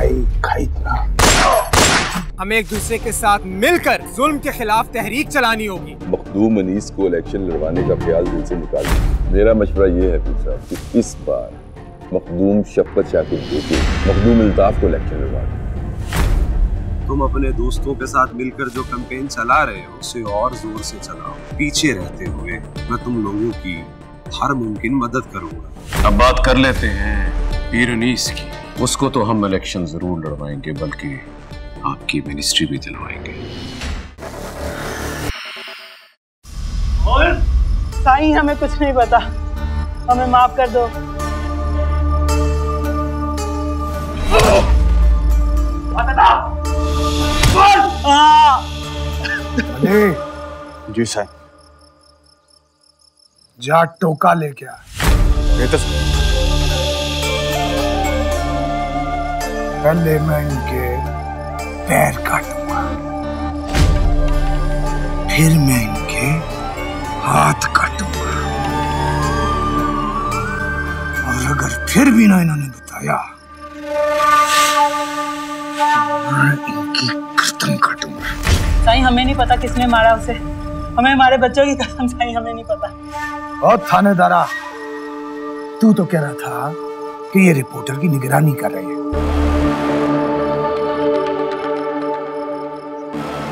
मिठाई खाई थी ना। हमें एक दूसरे के साथ मिलकर जुल्म के खिलाफ तहरीक चलानी होगी। मखदूम अनीस को इलेक्शन लड़वाने का ख्याल दिल से निकाल दो। मेरा मशवरा ये है पीर साहब कि इस बार मखदूम शफकत शाकिर देके मखदूम अल्ताफ को इलेक्शन लड़वा दो। तुम अपने दोस्तों के साथ मिलकर जो कैंपेन चला रहे हो उसे और जोर से चलाओ। पीछे रहते हुए मैं तुम लोगों की हर मुमकिन मदद करूंगा। अब बात कर लेते हैं पीर अनीस की। उसको तो हम इलेक्शन जरूर लड़वाएंगे, बल्कि आपकी मिनिस्ट्री भी दिलवाएंगे। साईं हमें कुछ नहीं पता, हमें माफ कर दो। जी साईं। जा टोका लेके आ। पहले मैं इनके पैर काटूंगा, फिर मैं इनके हाथ काटूंगा, और अगर फिर भी ना इन्होंने बताया तो मैं इनकी गर्दन काटूंगा। साईं हमें नहीं पता किसने मारा उसे, हमें हमारे बच्चों की कसम साईं हमें नहीं पता। और थानेदारा, तू तो कह रहा था कि ये रिपोर्टर की निगरानी कर रही है,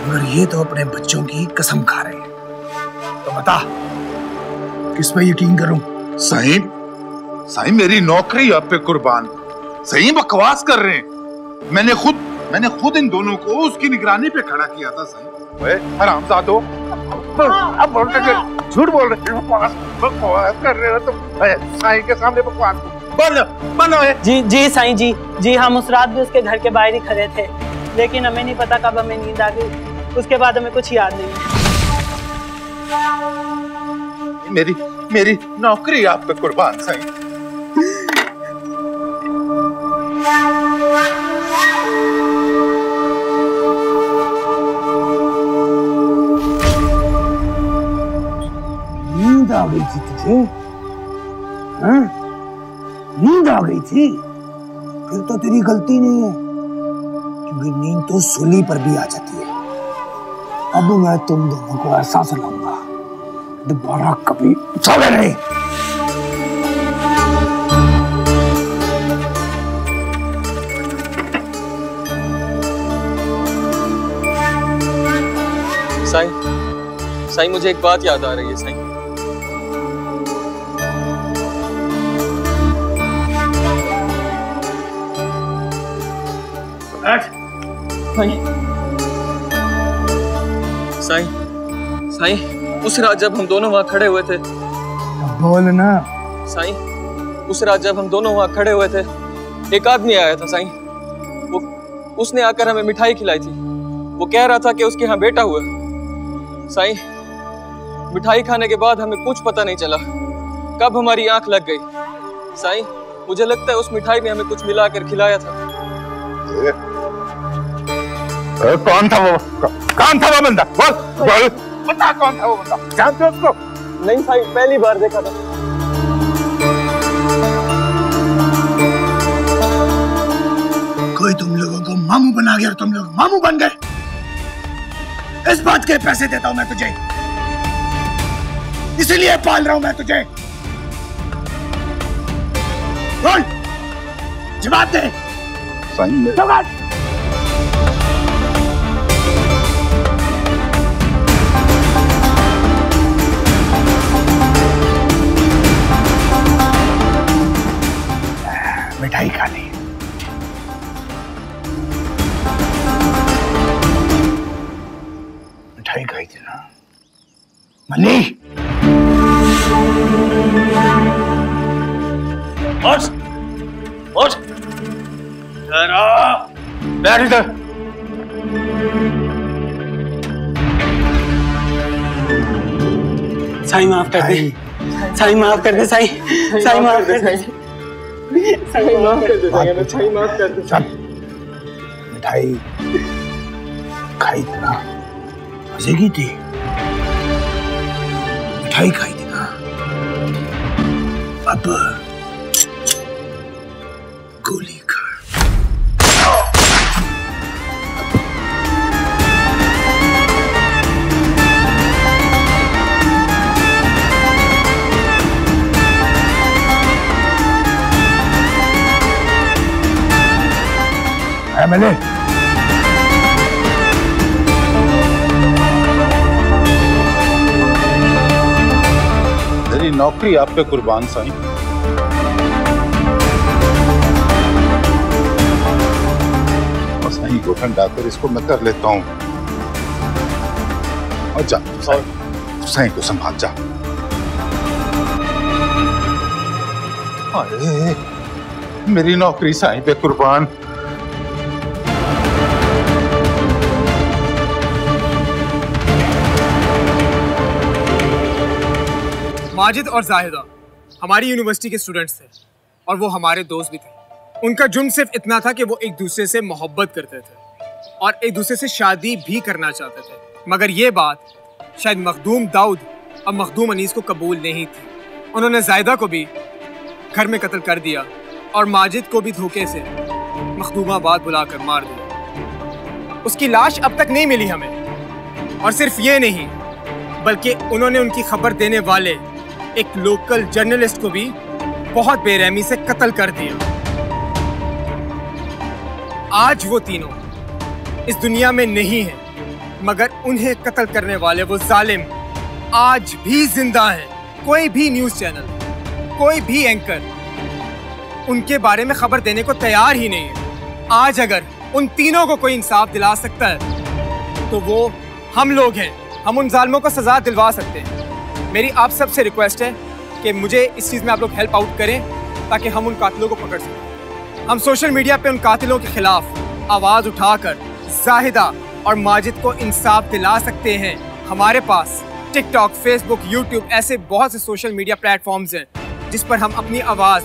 मगर ये तो अपने बच्चों की कसम खा रहे हैं। तो बता किस पे यकीन करूं? साईं मेरी नौकरी आप पे कुर्बान। सही बकवास कर रहे हैं। मैंने खुद इन दोनों को उसकी निगरानी पे खड़ा किया था। साईं हरामजादो, अब बोल रहे, झूठ बोल रहे, बकवास कर रहे हो तुम। साईं के सामने बकवास बोलो है। जी साईं जी हम उस रात भी उसके घर के बाहर ही खड़े थे, लेकिन हमें नहीं पता कब हमें नींद आ गई। उसके बाद हमें कुछ याद नहीं है। मेरी नौकरी आप पे कुर्बान साईं। नींद आ गई थी तुझे? हाँ? नींद आ गई थी? फिर तो तेरी गलती नहीं है, क्योंकि नींद तो सूली पर भी आ जाती है। अब मैं तुम दोनों को ऐसा सुनाऊंगा, दोबारा कभी सोए नहीं। साईं मुझे एक बात याद आ रही है साईं। साईं उस रात जब हम दोनों वहां खड़े हुए थे। बोल ना। साईं उस रात जब हम दोनों वहां खड़े हुए थे, एक आदमी आया था साईं। उसने आकर हमें मिठाई खिलाई थी। वो कह रहा था कि उसके यहाँ बेटा हुआ। साईं मिठाई खाने के बाद हमें कुछ पता नहीं चला कब हमारी आंख लग गई। साईं मुझे लगता है उस मिठाई में हमें कुछ मिलाकर खिलाया था। कौन था वो बंदा? बोल बता, कौन था वो बंदा? जानते हो उसको? नहीं साईं, पहली बार देखा था। कोई तुम लोगों को मामू बना गया और तुम लोग मामू बन गए। इस बात के पैसे देता हूं मैं तुझे, इसीलिए पाल रहा हूं मैं तुझे। बोल, जवाब दे। साईं मिठाई खा ली। मिठाई खाई थी ना मनी? उठ बैठ इधर। साईं माफ कर दे, साईं माफ कर दे, साईं माफ कर दे, साईं माफ कर दे, साईं माफ कर दे। चल, मिठाई खाई थी ना? मजे की थी? मिठाई खाई थी ना? अब गोली खा। MLA। मेरी नौकरी आप पे कुर्बान साईं। बस नहीं घुटन डालकर इसको मैं कर लेता हूँ। और जा साईं को संभाल जा। अरे मेरी नौकरी साईं पे कुर्बान। माजिद और जाहिदा हमारी यूनिवर्सिटी के स्टूडेंट्स थे और वो हमारे दोस्त भी थे। उनका जुर्म सिर्फ इतना था कि वो एक दूसरे से मोहब्बत करते थे और एक दूसरे से शादी भी करना चाहते थे, मगर ये बात शायद मखदूम दाऊद और मखदूम अनीस को कबूल नहीं थी। उन्होंने जाहिदा को भी घर में कत्ल कर दिया और माजिद को भी धोखे से मखदूमाबाद बुलाकर मार दिया। उसकी लाश अब तक नहीं मिली हमें। और सिर्फ ये नहीं, बल्कि उन्होंने उनकी खबर देने वाले एक लोकल जर्नलिस्ट को भी बहुत बेरहमी से कत्ल कर दिया। आज वो तीनों इस दुनिया में नहीं है, मगर उन्हें कत्ल करने वाले वो जालिम आज भी जिंदा हैं। कोई भी न्यूज़ चैनल, कोई भी एंकर उनके बारे में खबर देने को तैयार ही नहीं है। आज अगर उन तीनों को कोई इंसाफ दिला सकता है तो वो हम लोग हैं। हम उन जालिमों को सजा दिलवा सकते हैं। मेरी आप सबसे रिक्वेस्ट है कि मुझे इस चीज़ में आप लोग हेल्प आउट करें ताकि हम उन कातिलों को पकड़ सकें। हम सोशल मीडिया पे उन कातिलों के खिलाफ आवाज़ उठाकर जाहिदा और माजिद को इंसाफ दिला सकते हैं। हमारे पास टिकटॉक, फेसबुक, यूट्यूब ऐसे बहुत से सोशल मीडिया प्लेटफॉर्म्स हैं जिस पर हम अपनी आवाज़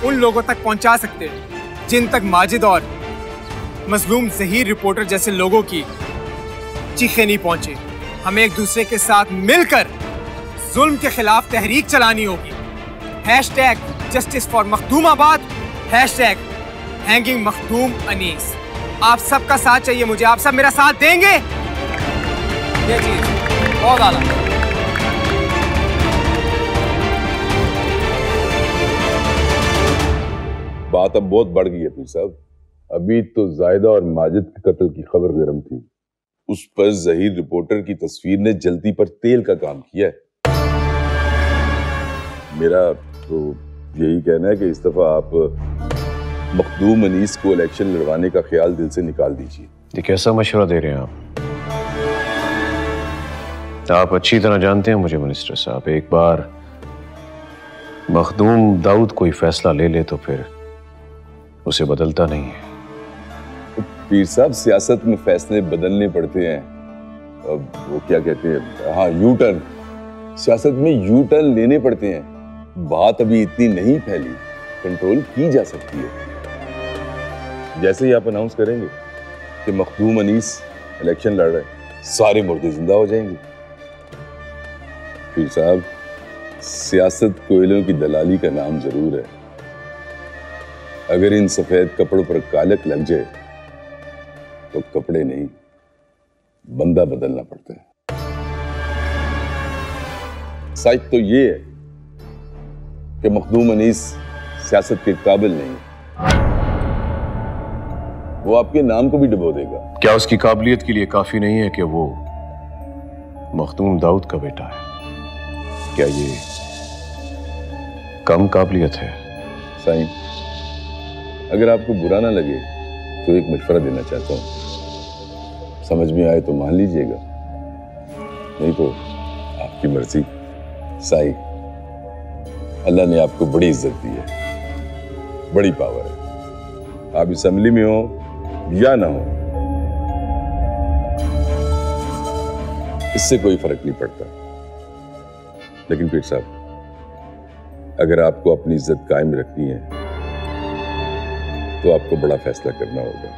उन लोगों तक पहुंचा सकते हैं जिन तक माजिद और मजलूम ज़हीर रिपोर्टर जैसे लोगों की चीखें नहीं पहुंचे। हमें एक दूसरे के साथ मिलकर जुल्म के खिलाफ तहरीक चलानी होगी। #Justice for Makhdumabad, #hanging Makhdoom Anees. आप सबका साथ चाहिए मुझे। आप सब मेरा साथ देंगे? ये चीज बहुत आला। बात अब बहुत बढ़ गई है पीर साहब। अभी तो जाहिदा और माजिद के कत्ल की खबर गर्म थी, उस पर ज़हीर रिपोर्टर की तस्वीर ने जल्दी पर तेल का काम किया है। मेरा तो यही कहना है कि इस दफा आप मखदूम अनीस को इलेक्शन लड़वाने का ख्याल दिल से निकाल दीजिए। ये कैसा मशवरा दे रहे हैं आप अच्छी तरह जानते हैं मुझे मिनिस्टर साहब। एक बार मखदूम दाऊद कोई फैसला ले ले तो फिर उसे बदलता नहीं है। पीर साहब, सियासत में फैसले बदलने पड़ते हैं। अब वो क्या कहते हैं, हाँ, यू टर्न। सियासत में यू टर्न लेने पड़ते हैं। बात अभी इतनी नहीं फैली, कंट्रोल की जा सकती है। जैसे ही आप अनाउंस करेंगे कि मखदूम अनीस इलेक्शन लड़ रहे हैं, सारे मुर्दे जिंदा हो जाएंगे। पीर साहब, सियासत कोयलों की दलाली का नाम जरूर है। अगर इन सफेद कपड़ों पर कालक लग जाए तो कपड़े नहीं, बंदा बदलना पड़ता है। सच तो ये है कि मखदूम अनीस सियासत के काबिल नहीं। वो आपके नाम को भी डुबो देगा। क्या उसकी काबिलियत के लिए काफी नहीं है कि वो मखदूम दाऊद का बेटा है? क्या ये कम काबिलियत है? साईं, अगर आपको बुरा ना लगे तो एक मशवरा देना चाहता हूँ। समझ में आए तो मान लीजिएगा, नहीं तो आपकी मर्जी। साईं, अल्लाह ने आपको बड़ी इज्जत दी है, बड़ी पावर है। आप असेंबली में हो या ना हो, इससे कोई फर्क नहीं पड़ता। लेकिन पीर साहब, अगर आपको अपनी इज्जत कायम रखनी है तो आपको बड़ा फैसला करना होगा।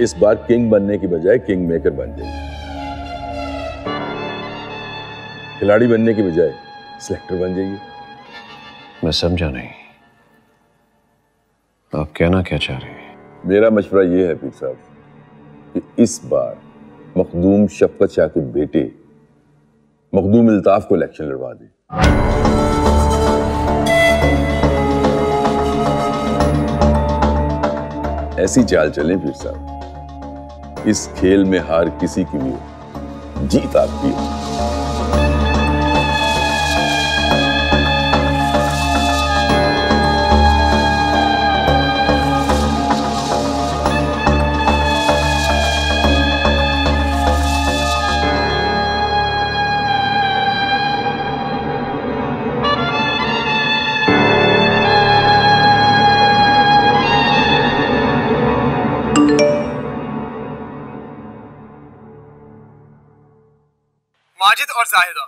इस बार किंग बनने की बजाय किंग मेकर बन जाइए। खिलाड़ी बनने की बजाय सिलेक्टर बन जाइए। मैं समझा नहीं, आप कहना क्या चाह रहे हैं? मेरा मशवरा यह है पीर साहब कि इस बार मखदूम शफकत शाह के बेटे मखदूम इल्ताफ को इलेक्शन लड़वा दें। ऐसी चाल चलें पीर साहब, इस खेल में हार किसी की भी हो, जीत आपकी हो। माजिद और जाहिदा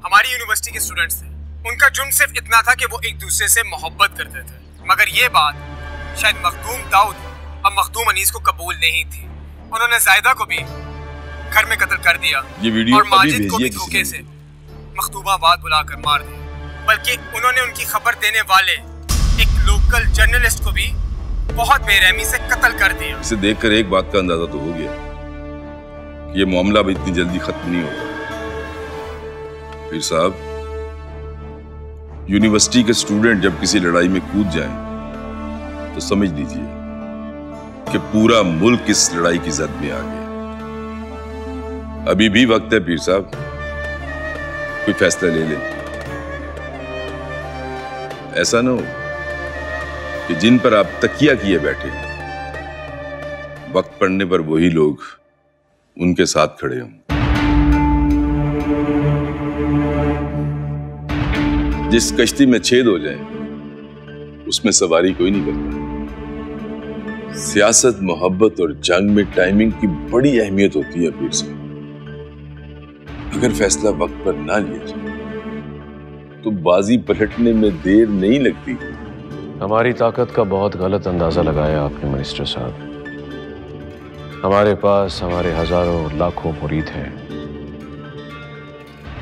हमारी यूनिवर्सिटी के स्टूडेंट्स थे। उनका जुर्म सिर्फ इतना था कि वो एक दूसरे से मोहब्बत करते थे, मगर ये बात शायद मखदूम दाऊद और मखदूम अनीस को कबूल नहीं थी। उन्होंने जाहिदा को भी घर में कत्ल कर दिया और माजिद को भी धोखे से मखदूमाबाद बुलाकर मार दिया। बल्कि उन्होंने उनकी खबर देने वाले एक लोकल जर्नलिस्ट को भी बहुत बेरहमी से कत्ल कर दिया। इसे देखकर एक बात का अंदाजा तो हो गया कि ये मामला भी इतनी जल्दी खत्म नहीं होगा। पीर साहब, यूनिवर्सिटी के स्टूडेंट जब किसी लड़ाई में कूद जाएं, तो समझ लीजिए कि पूरा मुल्क इस लड़ाई की जद में आ गया। अभी भी वक्त है पीर साहब, कोई फैसला ले लें। ऐसा ना हो कि जिन पर आप तकिया किए बैठे हैं, वक्त पड़ने पर वही लोग उनके साथ खड़े हों। जिस कश्ती में छेद हो जाए, उसमें सवारी कोई नहीं करता। सियासत, मोहब्बत और जंग में टाइमिंग की बड़ी अहमियत होती है पीर साहब। अगर फैसला वक्त पर ना लिया जाए, तो बाजी पलटने में देर नहीं लगती। हमारी ताकत का बहुत गलत अंदाजा लगाया आपने मिनिस्टर साहब। हमारे पास हमारे हजारों लाखों मुरीद हैं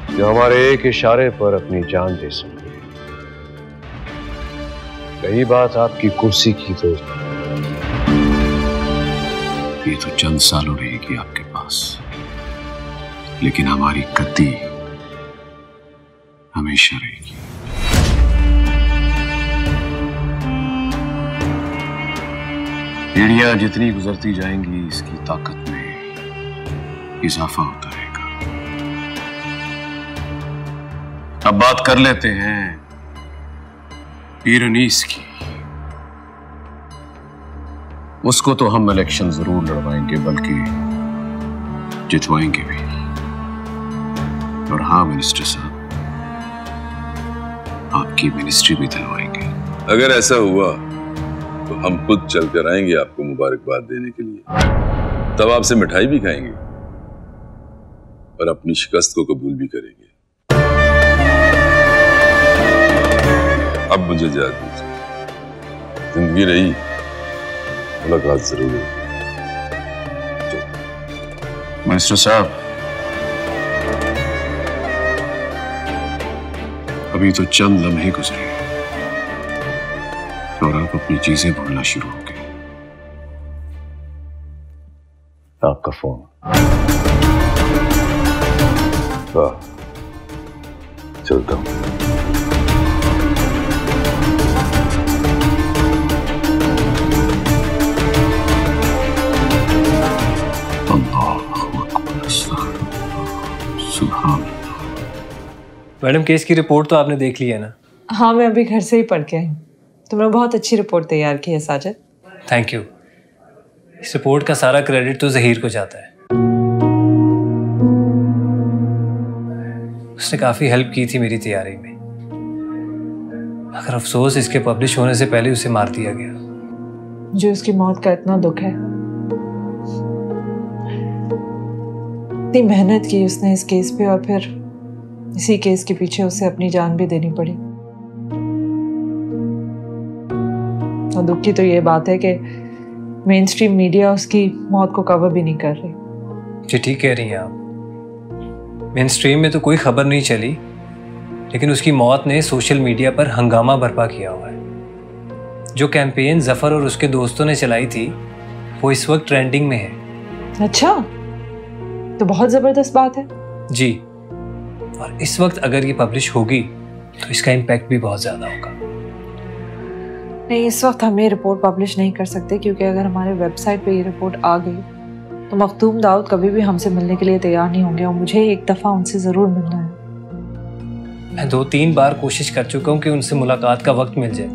जो हमारे एक इशारे पर अपनी जान दे सकते। कही बात आपकी कुर्सी की, तो ये तो चंद सालों रहेगी आपके पास, लेकिन हमारी गद्दी हमेशा रहेगी। पीढ़ियां जितनी गुजरती जाएंगी, इसकी ताकत में इजाफा होता रहेगा। अब बात कर लेते हैं पीर अनीस की। उसको तो हम इलेक्शन जरूर लड़वाएंगे, बल्कि जितवाएंगे भी। और हाँ मिनिस्टर साहब, आपकी मिनिस्ट्री भी दिलवाएंगे। अगर ऐसा हुआ तो हम खुद चलकर आएंगे आपको मुबारकबाद देने के लिए। तब आपसे मिठाई भी खाएंगे और अपनी शिकस्त को कबूल भी करेंगे। अब मुझे जा दीजिए, जिंदगी रही मुलाकात जरूर होगी। मिनिस्टर साहब, अभी तो चंद लम्हे गुजरे और आप अपनी चीजें भूलना शुरू हो गए। आपका फोन। चलता हूं। मैडम, केस की रिपोर्ट तो आपने देख ली है ना? हाँ, मैं अभी घर से ही पढ़ के आई हूँ। तुमने बहुत अच्छी रिपोर्ट तैयार की है साजिद। Thank you. इस रिपोर्ट का सारा क्रेडिट तो ज़हीर को जाता है। उसने काफ़ी हेल्प की थी मेरी तैयारी में, मगर अफसोस इसके पब्लिश होने से पहले उसे मार दिया गया। जो उसकी मौत का इतना दुख है, इतनी मेहनत की उसने इस केस पे, और फिर इसी केस के पीछे उसे अपनी जान भी देनी पड़ी। और दुख की तो ये बात है कि मेन स्ट्रीम मीडिया उसकी मौत को कवर भी नहीं कर रही। जी ठीक कह रही हैं आप। मेन स्ट्रीम में तो कोई खबर नहीं चली, लेकिन उसकी मौत ने सोशल मीडिया पर हंगामा बर्पा किया हुआ है। जो कैंपेन जफर और उसके दोस्तों ने चलाई थी, वो इस वक्त ट्रेंडिंग में है। अच्छा, तो बहुत जबरदस्त बात है। जी, और इस वक्त अगर ये पब्लिश होगी तो इसका इम्पैक्ट भी बहुत ज्यादा होगा। नहीं, इस वक्त हम ये रिपोर्ट पब्लिश नहीं कर सकते, क्योंकि अगर हमारे वेबसाइट पे ये रिपोर्ट आ गई तो मखदूम दाऊद कभी भी हमसे मिलने के लिए तैयार नहीं होंगे, और मुझे एक दफ़ा उनसे ज़रूर मिलना है। मैं 2-3 बार कोशिश कर चुका हूँ कि उनसे मुलाकात का वक्त मिल जाए,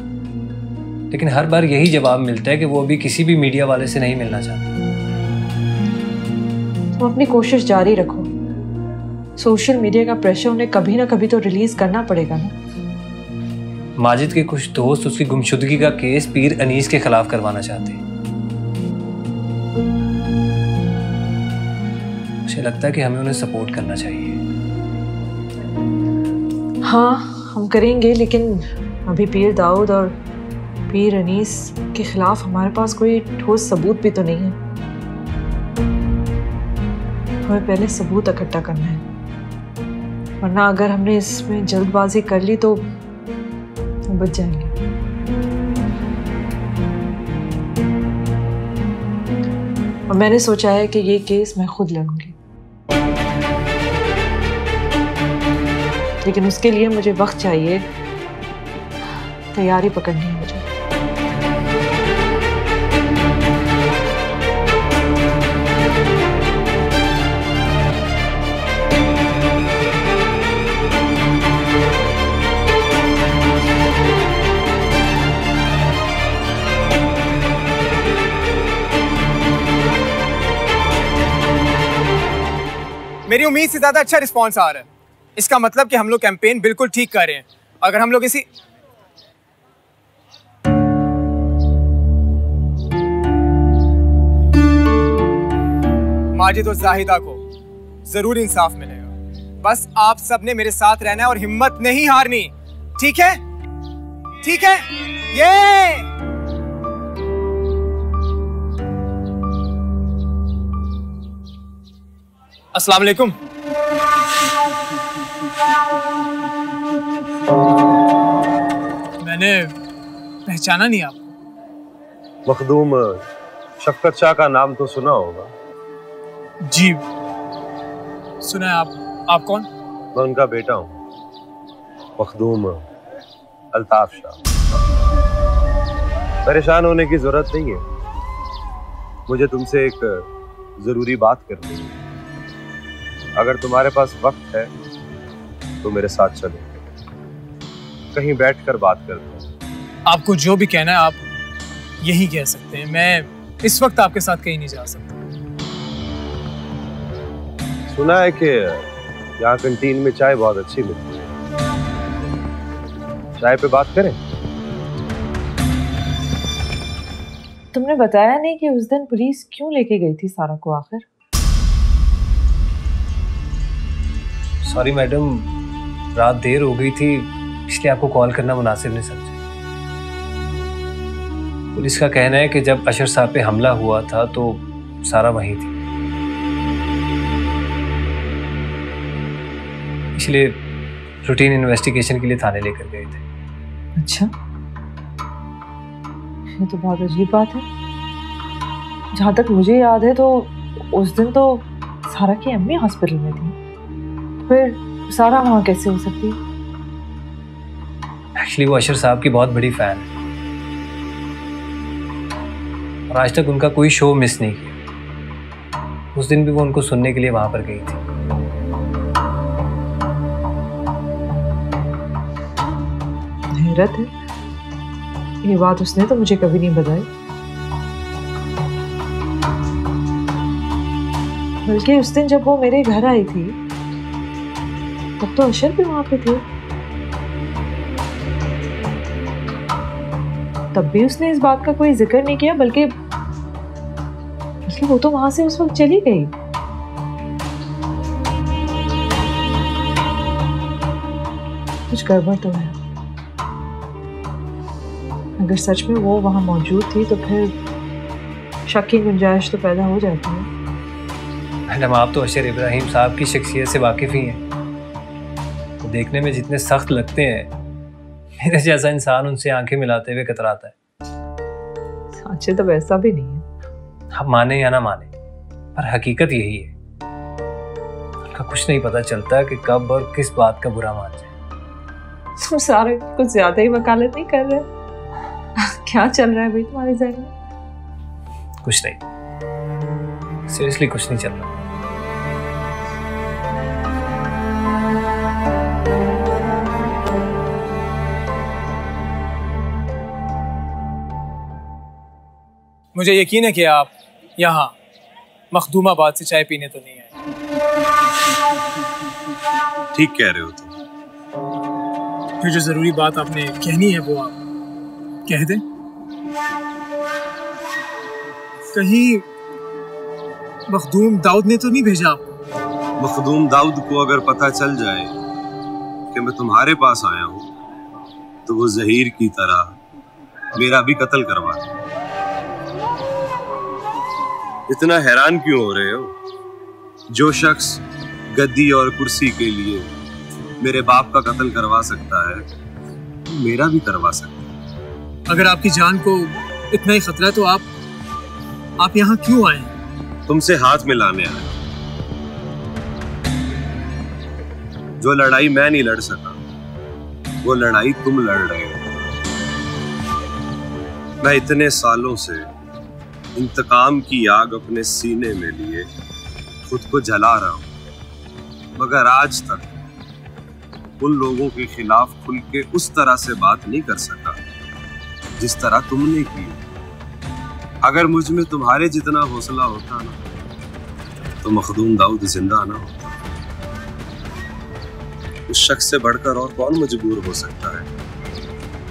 लेकिन हर बार यही जवाब मिलता है कि वो अभी किसी भी मीडिया वाले से नहीं मिलना चाहते। तुम अपनी कोशिश जारी रखो। सोशल मीडिया का प्रेशर उन्हें कभी ना कभी तो रिलीज करना पड़ेगा ना। माजिद के कुछ दोस्त उसकी गुमशुदगी का केस पीर अनीस के खिलाफ करवाना चाहते हैं। मुझे लगता है कि हमें उन्हें सपोर्ट करना चाहिए। हाँ, हम करेंगे, लेकिन अभी पीर दाऊद और पीर अनीस के खिलाफ हमारे पास कोई ठोस सबूत भी तो नहीं है। हमें पहले सबूत इकट्ठा करना है, वरना अगर हमने इसमें जल्दबाजी कर ली तो बच जाएंगे। और मैंने सोचा है कि ये केस मैं खुद लड़ूंगी, लेकिन उसके लिए मुझे वक्त चाहिए, तैयारी पकड़नी है मुझे। मेरी उम्मीद से ज्यादा अच्छा रिस्पॉन्स आ रहा है। इसका मतलब कि हम लोग कैंपेन बिल्कुल ठीक कर रहे हैं। अगर हम लोग इसी माजिद और जाहिदा को जरूर इंसाफ मिलेगा। बस आप सब ने मेरे साथ रहना है और हिम्मत नहीं हारनी, ठीक है? ठीक है? ये अस्सलाम वालेकुम। मैंने पहचाना नहीं आपको। मखदूम शफकत शाह का नाम तो सुना होगा। जी सुना है। आप कौन? मैं उनका बेटा हूँ, मखदूम अल्ताफ शाह। परेशान होने की जरूरत नहीं है, मुझे तुमसे एक जरूरी बात करनी है। अगर तुम्हारे पास वक्त है तो मेरे साथ चलो, कहीं बैठकर बात करते हैं। आपको जो भी कहना है आप यही कह सकते हैं। मैं इस वक्त आपके साथ कहीं नहीं जा सकता। सुना है कि यहाँ कैंटीन में चाय बहुत अच्छी मिलती है, चाय पे बात करें? तुमने बताया नहीं कि उस दिन पुलिस क्यों लेके गई थी सारा को आखिर? सॉरी मैडम, रात देर हो गई थी, इसलिए आपको कॉल करना मुनासिब नहीं समझा। पुलिस का कहना है कि जब अशर साहब पे हमला हुआ था तो सारा वहीं थी, इसलिए रूटीन इन्वेस्टिगेशन के लिए थाने लेकर गए थे। अच्छा, ये तो बहुत अजीब बात है। जहाँ तक मुझे याद है तो उस दिन तो सारा की अम्मी हॉस्पिटल में थी, फिर सारा वहाँ कैसे हो सकती है? एक्चुअली वो अशर साहब की बहुत बड़ी फैन है और आज तक उनका कोई शो मिस नहीं किया। उस दिन भी वो उनको सुनने के लिए वहां पर गई थी। हैरत है, ये बात उसने तो मुझे कभी नहीं बताई। बल्कि उस दिन जब वो मेरे घर आई थी तब तो अशर भी वहां पे थे, तब भी उसने इस बात का कोई जिक्र नहीं किया, बल्कि वो तो वहां से उस वक्त चली गई। कुछ गड़बड़ तो है। अगर सच में वो वहां मौजूद थी तो फिर शक की गुंजाइश तो पैदा हो जाती है। मैडम, आप तो अशर इब्राहिम साहब की शख्सियत से वाकिफ ही हैं। वो देखने में जितने सख्त लगते हैं, मेरे जैसा इंसान उनसे आंखें मिलाते हुए कतराता है। अच्छे तो वैसा भी नहीं है। आप माने या ना माने, पर हकीकत यही है। उनका कुछ नहीं पता चलता कि कब और किस बात का बुरा मान जाए। तुम सारे कुछ ज्यादा ही वकालत नहीं कर रहे? क्या चल रहा है भाई तुम्हारे ज़हन में? कुछ नहीं, सीरियसली कुछ नहीं चल रहा। मुझे यकीन है कि आप यहाँ मखदूमाबाद से चाय पीने तो नहीं आए। ठीक कह रहे हो तुम। फिर जो जरूरी बात आपने कहनी है वो आप कह दें। कहीं मखदूम दाऊद ने तो नहीं भेजा आपको? मखदूम दाऊद को अगर पता चल जाए कि मैं तुम्हारे पास आया हूँ तो वो जहीर की तरह मेरा भी कत्ल करवा दे। इतना हैरान क्यों हो रहे हो? जो शख्स गद्दी और कुर्सी के लिए मेरे बाप का कत्ल करवा सकता है मेरा भी करवा सकता है। अगर आपकी जान को इतना ही खतरा है तो आप यहाँ क्यों आए? तुमसे हाथ मिलाने आए। जो लड़ाई मैं नहीं लड़ सका वो लड़ाई तुम लड़ रहे हो। मैं इतने सालों से इंतकाम की आग अपने सीने में लिए खुद को जला रहा हूं, मगर आज तक उन लोगों के खिलाफ खुल के उस तरह से बात नहीं कर सका जिस तरह तुमने की। अगर मुझ में तुम्हारे जितना हौसला होता ना तो मखदूम दाऊद जिंदा ना होता। उस शख्स से बढ़कर और कौन मजबूर हो सकता है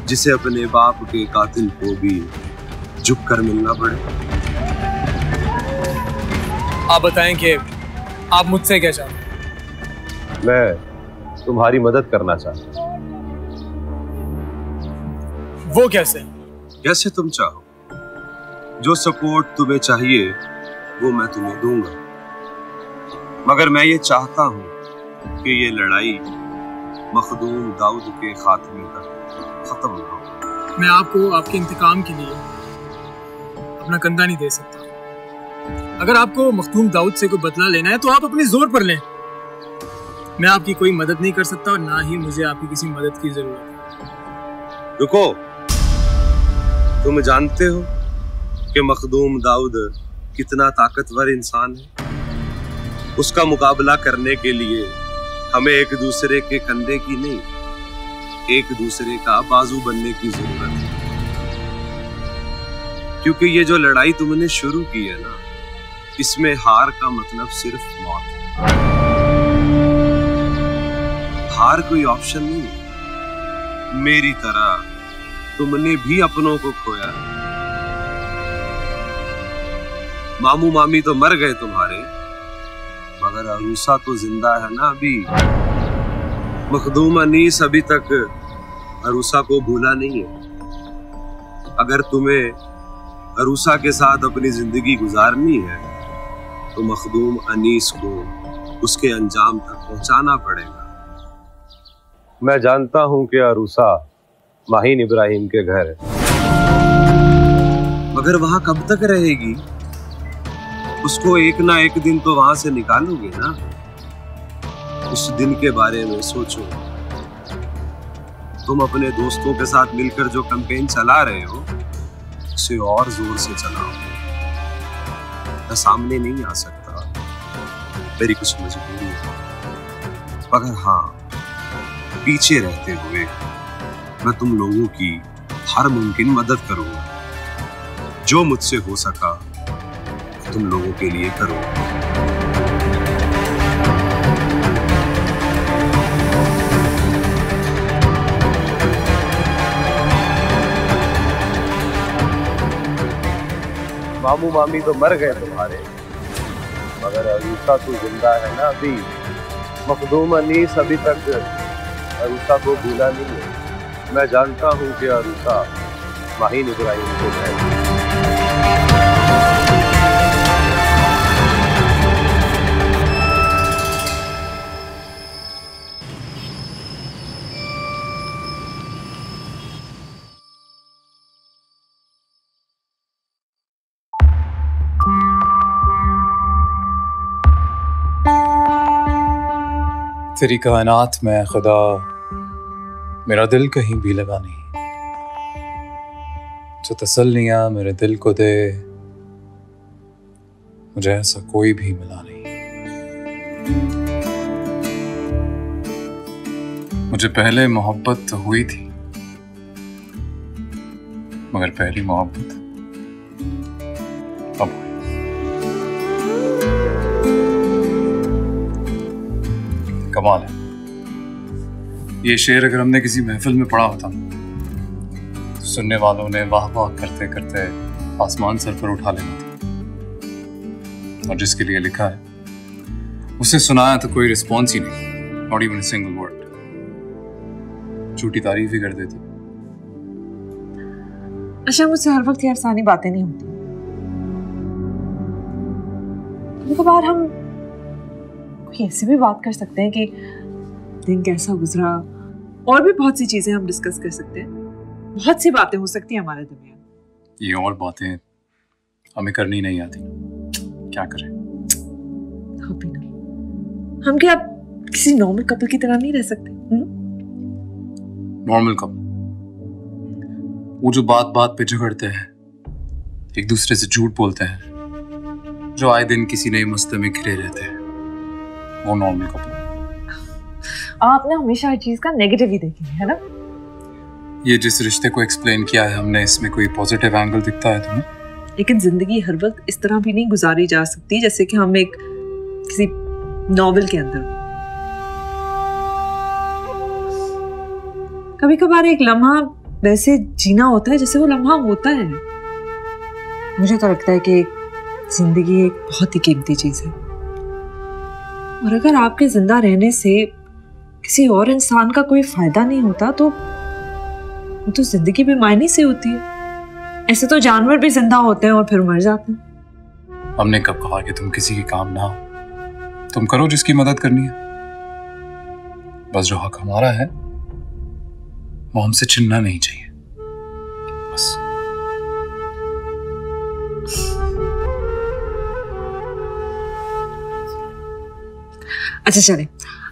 जिसे अपने बाप के कातिल को भी झुक कर मिलना पड़े। आप बताएं कि आप मुझसे क्या चाहते हैं? मैं तुम्हारी मदद करना चाहता हूँ। वो कैसे? जैसे तुम चाहो। जो सपोर्ट तुम्हें चाहिए वो मैं तुम्हें दूंगा, मगर मैं ये चाहता हूँ कि ये लड़ाई मखदूम दाऊद के खात्मे तक खत्म ना हो। मैं आपको आपके इंतकाम के लिए अपना कंधा नहीं दे सकता। अगर आपको मखदूम दाऊद से कोई बदला लेना है तो आप अपने जोर पर लें। मैं आपकी कोई मदद नहीं कर सकता और ना ही मुझे आपकी किसी मदद की जरूरत है। रुको, तुम जानते हो कि मखदूम दाऊद कितना ताकतवर इंसान है? उसका मुकाबला करने के लिए हमें एक दूसरे के कंधे की नहीं, एक दूसरे का बाजू बनने की जरूरत है। क्योंकि ये जो लड़ाई तुमने शुरू की है ना, इसमें हार का मतलब सिर्फ मौत है। हार कोई ऑप्शन नहीं है। मेरी तरह तुमने भी अपनों को खोया है। मामू मामी तो मर गए तुम्हारे, मगर अरूसा तो जिंदा है ना अभी। मखदूम अनीस अभी तक अरूसा को भूला नहीं है। अगर तुम्हें अरूसा के साथ अपनी जिंदगी गुजारनी है तो मखदूम अनीस को उसके अंजाम तक पहुंचाना पड़ेगा। मैं जानता हूं कि अरूसा माहीन इब्राहिम के घर है, मगर वहां कब तक रहेगी? उसको एक ना एक दिन तो वहां से निकालोगे ना। उस दिन के बारे में सोचो। तुम अपने दोस्तों के साथ मिलकर जो कैंपेन चला रहे हो उसे और जोर से चलाओ। मैं सामने नहीं आ सकता, मेरी कुछ मजबूरी है, मगर हाँ, पीछे रहते हुए मैं तुम लोगों की हर मुमकिन मदद करूंगा। जो मुझसे हो सका तुम लोगों के लिए करो। मामू मामी तो मर गए तुम्हारे, मगर अरूसा तो जिंदा है ना अभी। मखदूम अनीस अभी तक अरूसा को भूला नहीं है। मैं जानता हूँ कि अरूसा माहीन इब्राहिम को है। तेरी कायनात में खुदा मेरा दिल कहीं भी लगा नहीं। जो तसल्लियां मेरे दिल को दे, मुझे ऐसा कोई भी मिला नहीं। मुझे पहले मोहब्बत तो हुई थी, मगर पहली मोहब्बत अब हुई। कमाल है। ये शेर अगर हमने किसी महफिल में पढ़ा होता तो सुनने वालों ने वाह वाह करते करते आसमान सर पर उठा लेना था, और जिसके लिए लिखा है उसे सुनाया तो कोई रिस्पॉन्स ही नहीं, not even a single word. झूठी तारीफ ही कर देते। अच्छा, मुझसे हर वक्त ये अफसानी बातें नहीं होती। कभी कभार हम कोई ऐसी भी बात कर सकते हैं कि दिन कैसा गुजरा, और भी बहुत सी चीजें हम डिस्कस कर सकते हैं। बहुत सी बातें हो सकती हैं हमारे दरमियान। ये और बातें हमें करनी नहीं आती, क्या करें? हम क्या किसी नॉर्मल कपल की तरह नहीं रह सकते? नॉर्मल कपल वो जो बात बात पे झगड़ते हैं, एक दूसरे से झूठ बोलते हैं, जो आए दिन किसी नए मसले में घिरे रहते हैं, वो नॉर्मल कपल। आपने हमेशा हर चीज का नेगेटिव ही देखी है ना? ये जिस रिश्ते को एक्सप्लेन किया है हमने, इसमें कोई पॉजिटिव एंगल दिखता है तुम्हें? लेकिन जिंदगी हर वक्त इस तरह भी नहीं गुजारी जा सकती जैसे कि हम एक किसी नॉवेल के अंदर। कभी कभार एक लम्हा वैसे जीना होता है जैसे वो लम्हा होता है। मुझे तो लगता है कि जिंदगी एक बहुत ही कीमती चीज है, और अगर आपके जिंदा रहने से किसी और इंसान का कोई फायदा नहीं होता तो जिंदगी भी मायने से होती है। ऐसे तो जानवर भी जिंदा होते हैं और फिर मर जाते हैं। हमने कब कहा कि तुम किसी के काम ना हो? तुम करो जिसकी मदद करनी है, बस जो हक हमारा है वो हमसे छिनना नहीं चाहिए, बस। अच्छा चले,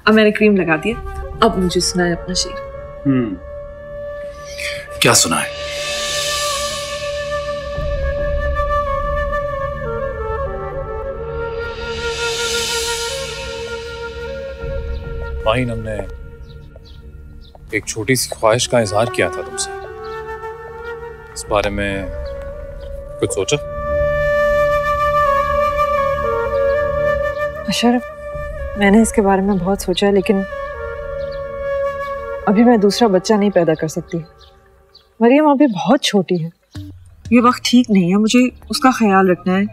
अब मैंने क्रीम लगा दिया, अब मुझे सुनाए अपना शेर। क्या सुना है? माहीन, हमने एक छोटी सी ख्वाहिश का इजहार किया था तुमसे, इस बारे में कुछ सोचा? अशरफ, मैंने इसके बारे में बहुत सोचा, लेकिन अभी मैं दूसरा बच्चा नहीं पैदा कर सकती। मरियम अभी बहुत छोटी है, ये वक्त ठीक नहीं है, मुझे उसका ख्याल रखना है।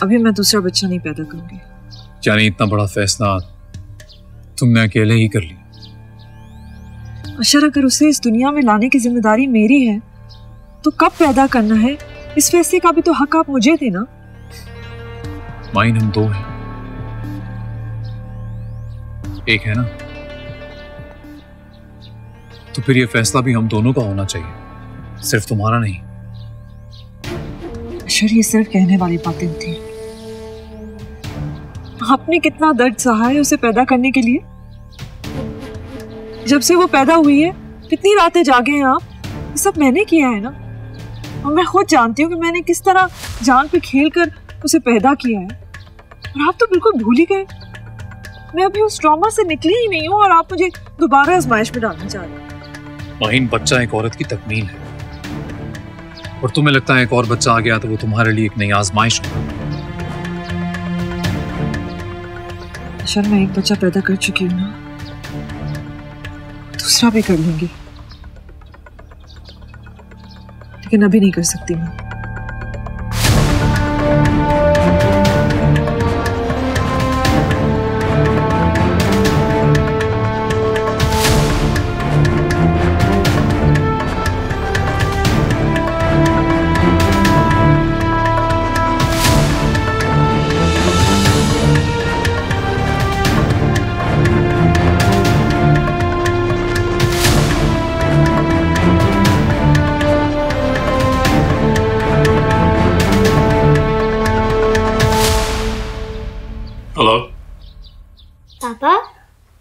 अभी मैं दूसरा बच्चा नहीं पैदा करूंगी। यानी इतना बड़ा फैसला तुमने अकेले ही कर लिया? अशर, अगर उसे इस दुनिया में लाने की जिम्मेदारी मेरी है तो कब पैदा करना है, इस फैसले का भी तो हक आप मुझे देना। माइन, हम दो हैं, एक है ना, तो फिर ये फैसला भी हम दोनों का होना चाहिए, सिर्फ तुम्हारा नहीं। अशर, ये सिर्फ कहने वाली बातें होती हैं। आपने कितना दर्द सहा है उसे पैदा करने के लिए। जब से वो पैदा हुई है कितनी रातें जागे हैं आप, ये सब मैंने किया है ना। और मैं खुद जानती हूँ कि मैंने किस तरह जान पे खेल कर उसे पैदा किया है, और आप तो बिल्कुल भूल ही गए। मैं अभी उस ट्रॉमा से निकली ही नहीं हूँ और आप मुझे दोबारा आजमाइश में डालना चाह रहे हैं। माहीन, बच्चा एक औरत की तकमील है, और तुम्हें लगता है एक और बच्चा आ गया तो वो तुम्हारे लिए एक नई आजमाइश होगा। अशर, मैं एक बच्चा पैदा कर चुकी हूँ ना, दूसरा भी कर लूंगी, लेकिन अभी नहीं कर सकती मैं। पापा,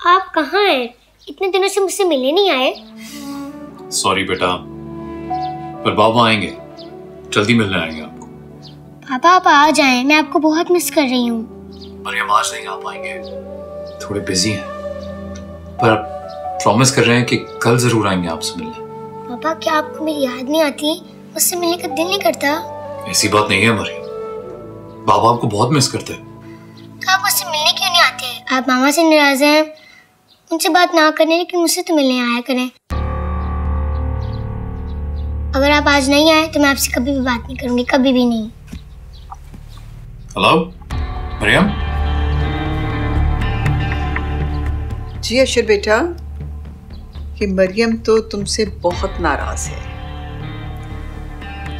आप कहाँ हैं? इतने दिनों से मुझसे मिलने नहीं आए। सॉरी बेटा, पर बाबा आएंगे, जल्दी मिलने आएंगे आपको। पापा आप आ जाएं, मैं आपको बहुत मिस कर रही हूँ। मरियम आज नहीं आ पाएंगे, थोड़े बिजी हैं, पर प्रॉमिस कर रहे हैं कि कल जरूर आएंगे आपसे मिलने। पापा क्या आपको मेरी याद नहीं आती? मुझसे मिलने का दिल नहीं करता? ऐसी बात नहीं है मरियम, बाबा आपको बहुत मिस करते हैं। तो आप मुझसे मिलने क्यों नहीं आते? आप मामा से नाराज हैं, उनसे बात ना करें लेकिन मुझसे तो मिलने आया करें। अगर आप आज नहीं आए तो मैं आपसे कभी भी बात नहीं करूंगी, कभी भी नहीं। हेलो मरियम। जी अशर बेटा, कि मरियम तो तुमसे बहुत नाराज है,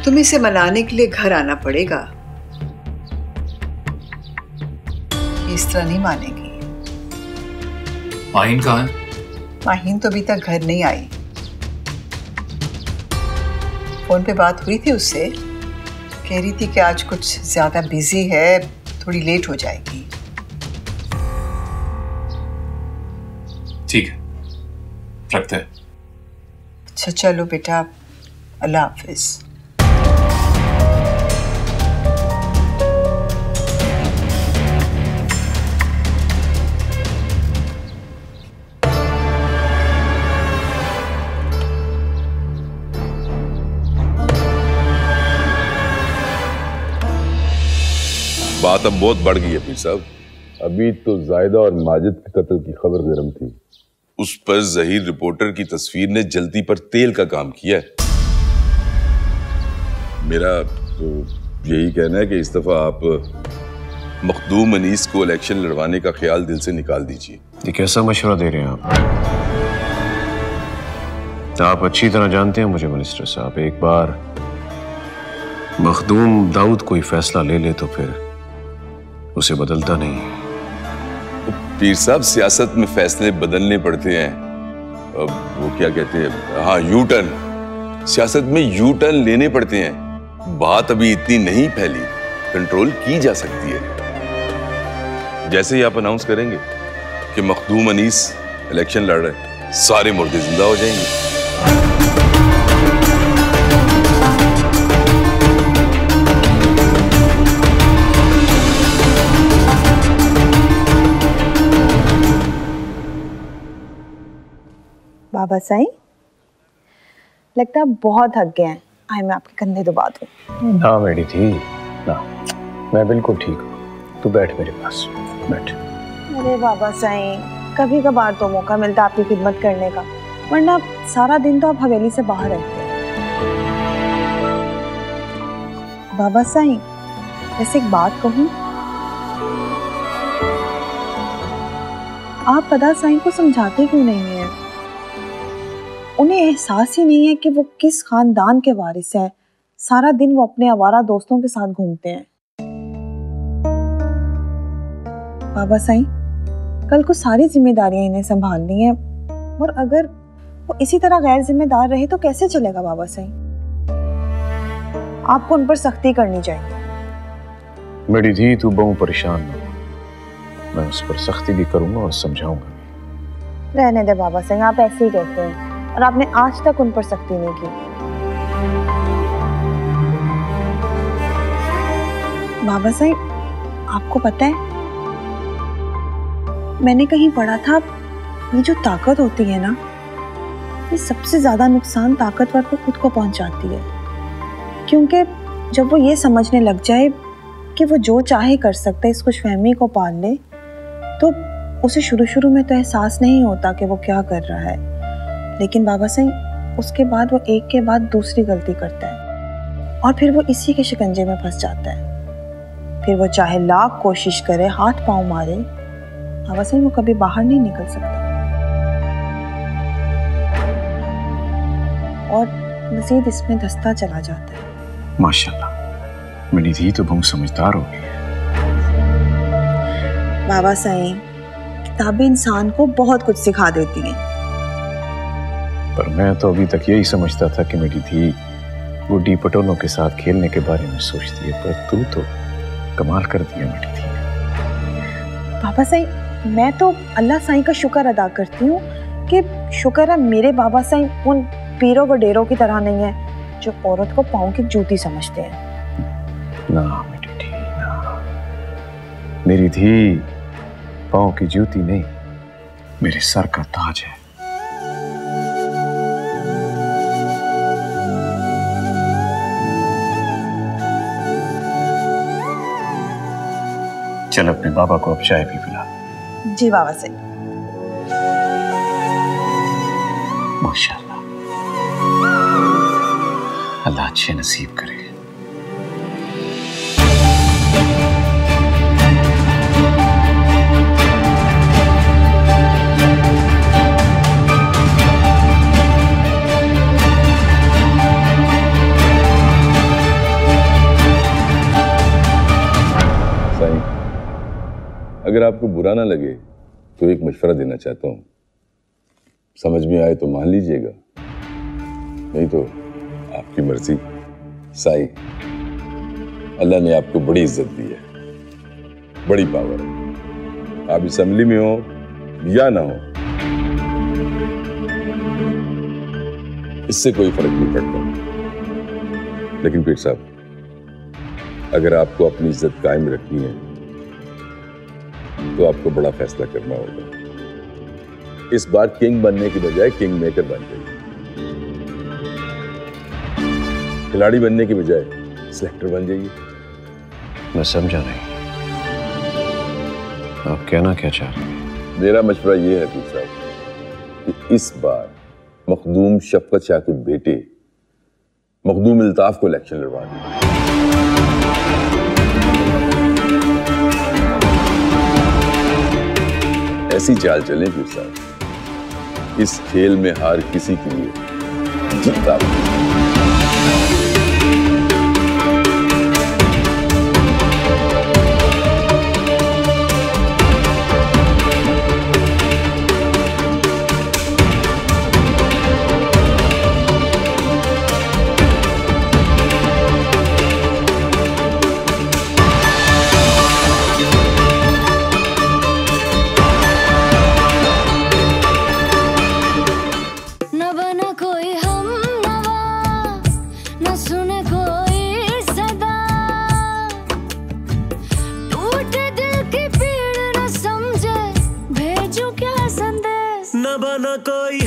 तुम्हें इसे मनाने के लिए घर आना पड़ेगा। इस तरह नहीं मानेगी। माहीन कहाँ है? माहीन तो अभी तक घर नहीं आई। फोन पे बात हुई थी उससे, कह रही थी कि आज कुछ ज्यादा बिजी है, थोड़ी लेट हो जाएगी। ठीक है, रखते हैं। अच्छा चलो बेटा, अल्लाह हाफिज। बात अब बहुत बढ़ गई है पीर साहब। अभी तो जायदा और माजिद के कत्ल की खबर गर्म थी, उस पर ज़हीर रिपोर्टर की तस्वीर ने जल्दी पर तेल का काम किया है। मेरा तो यही कहना है कि इस दफा आप मखदूम अनीस को इलेक्शन लड़वाने का ख्याल दिल से निकाल दीजिए। ये कैसा मशवरा दे रहे हैं आप अच्छी तरह जानते हैं मुझे मिनिस्टर साहब, एक बार मखदूम दाऊद कोई फैसला ले ले तो फिर उसे बदलता नहीं। पीर साहब सियासत में फैसले बदलने पड़ते हैं। अब वो क्या कहते हैं, हाँ यू टर्न, सियासत में यू टर्न लेने पड़ते हैं। बात अभी इतनी नहीं फैली, कंट्रोल की जा सकती है। जैसे ही आप अनाउंस करेंगे कि मखदूम अनीस इलेक्शन लड़ रहे, सारे मुर्दे जिंदा हो जाएंगे। बाबा साईं, लगता है आप बहुत थक गए हैं। आए मैं आपके कंधे दबा दूं। ना मेरी थी ना, मैं बिल्कुल ठीक हूँ। तू बैठ मेरे पास, बैठ। अरे बाबा साईं, कभी कभार तो मौका मिलता आपकी खिदमत करने का, वरना सारा दिन तो आप हवेली से बाहर रहते हैं। बाबा साईं, वैसे एक बात कहूँ, आप पदा साईं को समझाते क्यों नहीं है? उन्हें एहसास ही नहीं है कि वो किस खानदान के वारिस हैं। सारा दिन वो अपने आवारा दोस्तों के साथ घूमते हैं। बाबा साईं, कल को सारी जिम्मेदारियां इन्हें संभालनी है, और अगर वो इसी तरह गैर जिम्मेदार रहे तो कैसे चलेगा? बाबा साईं, आपको उन पर सख्ती करनी चाहिए। मेरी धी, तू बहु परेशान न हो, मैं उस पर सख्ती भी करूंगा और समझाऊंगा। रहने दे बाबा साईं, आप ऐसे ही कहते हैं, और आपने आज तक उन पर सख्ती नहीं की। बाबा साईं, आपको पता है, मैंने कहीं पढ़ा था, ये जो ताकत होती है ना, ये सबसे ज्यादा नुकसान ताकतवर को खुद को पहुंचाती है। क्योंकि जब वो ये समझने लग जाए कि वो जो चाहे कर सकता है, इस खुशफहमी को पाल ले, तो उसे शुरू शुरू में तो एहसास नहीं होता कि वो क्या कर रहा है, लेकिन बाबा साईं उसके बाद वो एक के बाद दूसरी गलती करता है, और फिर वो इसी के शिकंजे में फंस जाता है। फिर वो चाहे लाख कोशिश करे, हाथ पांव मारे, बाबा साईं वो कभी बाहर नहीं निकल सकता। और मजीद इसमें धंसता चला जाता है। माशाल्लाह, मेरी धी तो बहुत समझदार हो गई है। बाबा साईं, किताबें इंसान को बहुत कुछ सिखा देती हैं। पर मैं तो अभी तक यही समझता था कि मेरी धी गुड्डी पटोलों के साथ खेलने के बारे में सोचती है, पर तू तो कमाल कर दिया मेरी धी। बाबा साईं, मैं तो अल्लाह साईं का शुक्र अदा करती हूँ कि शुक्र है मेरे बाबा साईं उन पीरों व डेरों की तरह नहीं है जो औरत को पाँव की जूती समझते हैं। ना मेरी धी ना, मेरी धी पाँव की जूती नहीं, मेरे सर का ताज है। चल अपने बाबा को अब चाय भी पिला। जी बाबा से। माशाल्लाह, अल्लाह अच्छे नसीब करे। अगर आपको बुरा ना लगे तो एक मशवरा देना चाहता हूँ। समझ में आए तो मान लीजिएगा, नहीं तो आपकी मर्जी। साई, अल्लाह ने आपको बड़ी इज्जत दी है, बड़ी पावर है। आप असेंबली में हो या ना हो, इससे कोई फर्क नहीं पड़ता। लेकिन पीर साहब, अगर आपको अपनी इज्जत कायम रखनी है तो आपको बड़ा फैसला करना होगा। इस बार किंग बनने की बजाय किंग मेकर बन जाइए। खिलाड़ी बनने की बजाय सिलेक्टर बन जाइए। मैं समझा नहीं, आप कहना क्या चाह रहे हैं? मेरा मशवरा यह है पीर साहब कि इस बार मखदूम शफकत शाह के बेटे मखदूम इल्ताफ को इलेक्शन लड़वा दें। ऐसी चाल चलें पीर साहब, इस खेल में हार किसी के लिए जीता। न बना कोई